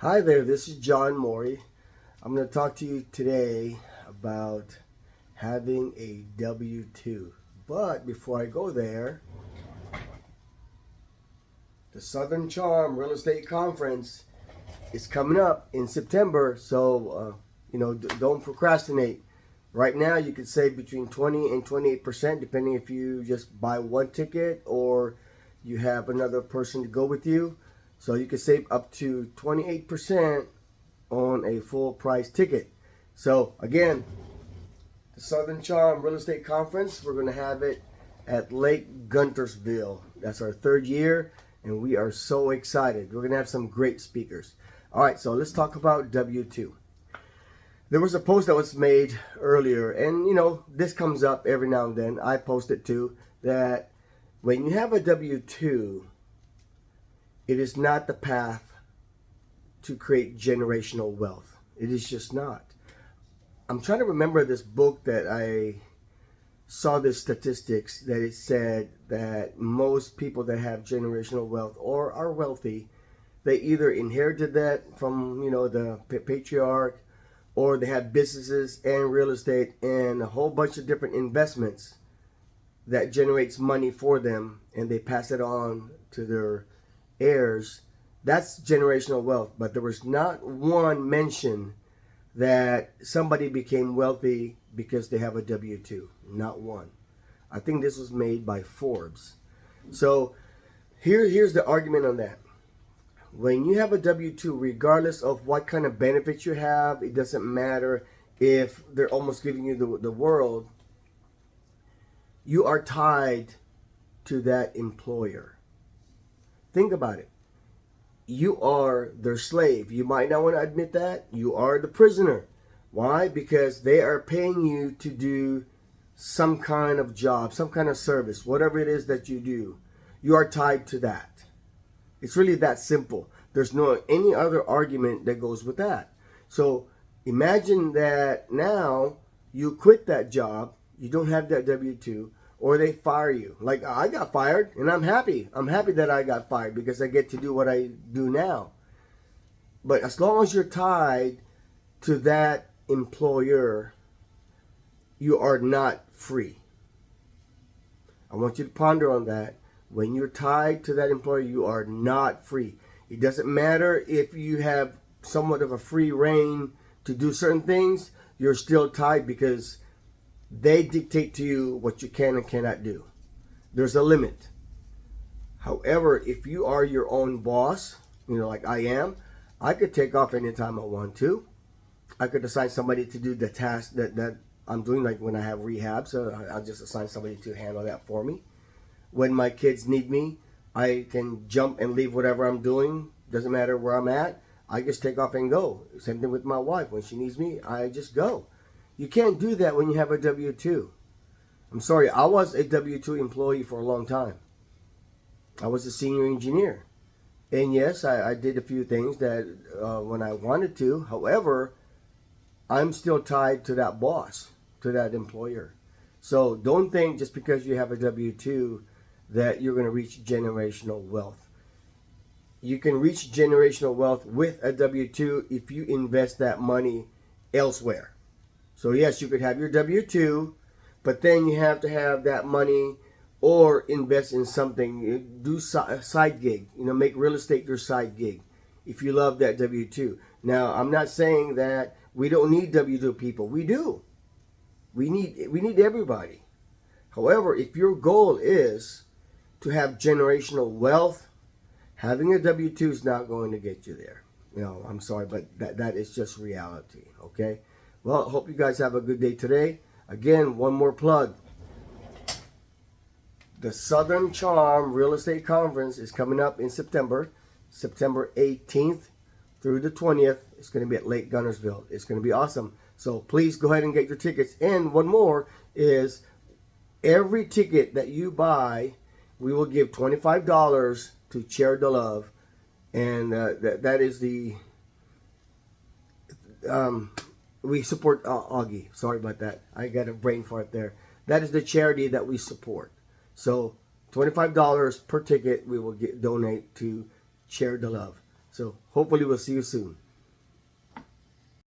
Hi there, this is John Morey. I'm going to talk to you today about having a W 2. But before I go there, the Southern Charm Real Estate Conference is coming up in September, so don't procrastinate. Right now, you could save between 20 and 28%, depending if you just buy one ticket or you have another person to go with you. So you could save up to 28% on a full price ticket. So again, the Southern Charm Real Estate Conference, we're going to have it at Lake Guntersville. That's our third year, and we are so excited. We're going to have some great speakers. All right, so let's talk about W-2. There was a post that was made earlier, and this comes up every now and then. I post it too, that when you have a W-2, it is not the path to create generational wealth. It is just not. I'm trying to remember this book that I saw this statistics that it said that most people that have generational wealth or are wealthy, they either inherited that from the patriarch, or they have businesses and real estate and a whole bunch of different investments that generates money for them, and they pass it on to their heirs. That's generational wealth. But there was not one mention that somebody became wealthy because they have a W-2. Not one. I think this was made by Forbes. So here's the argument on that. When you have a W-2, regardless of what kind of benefits you have, it doesn't matter if they're almost giving you the world, you are tied to that employer. Think about it. You are their slave. You might not want to admit that. You are the prisoner. Why? Because they are paying you to do some kind of job, some kind of service, whatever it is that you do. You are tied to that. It's really that simple. There's no any other argument that goes with that. So imagine that now you quit that job, you don't have that W-2, or they fire you. Like I got fired, and I'm happy. I'm happy that I got fired because I get to do what I do now. But as long as you're tied to that employer, you are not free. I want you to ponder on that. When you're tied to that employer, you are not free. It doesn't matter if you have somewhat of a free reign to do certain things, you're still tied because they dictate to you what you can and cannot do. There's a limit. However, if you are your own boss, like I am, I could take off anytime I want to. I could assign somebody to do the task that I'm doing, like when I have rehab, so I'll just assign somebody to handle that for me. When my kids need me, I can jump and leave whatever I'm doing. Doesn't matter where I'm at. I just take off and go. Same thing with my wife. When she needs me, I just go. You can't do that when you have a W-2. I'm sorry, I was a W-2 employee for a long time. I was a senior engineer. And yes, I did a few things that when I wanted to. However, I'm still tied to that boss, to that employer. So don't think just because you have a W-2 that you're going to reach generational wealth. You can reach generational wealth with a W-2 if you invest that money elsewhere. So yes, you could have your W-2, but then you have to have that money or invest in something. Do a side gig. Make real estate your side gig if you love that W-2. Now, I'm not saying that we don't need W-2 people. We do. We need everybody. However, if your goal is to have generational wealth, having a W-2 is not going to get you there. I'm sorry, but that is just reality, okay? Well, I hope you guys have a good day today. Again, one more plug. The Southern Charm Real Estate Conference is coming up in September 18th through the 20th. It's going to be at Lake Guntersville. It's going to be awesome. So please go ahead and get your tickets. And one more is every ticket that you buy, we will give $25 to Share the Love. And that is the... we support Augie. Sorry about that. I got a brain fart there. That is the charity that we support. So $25 per ticket we will donate to Share the Love. So So hopefully we'll see you soon.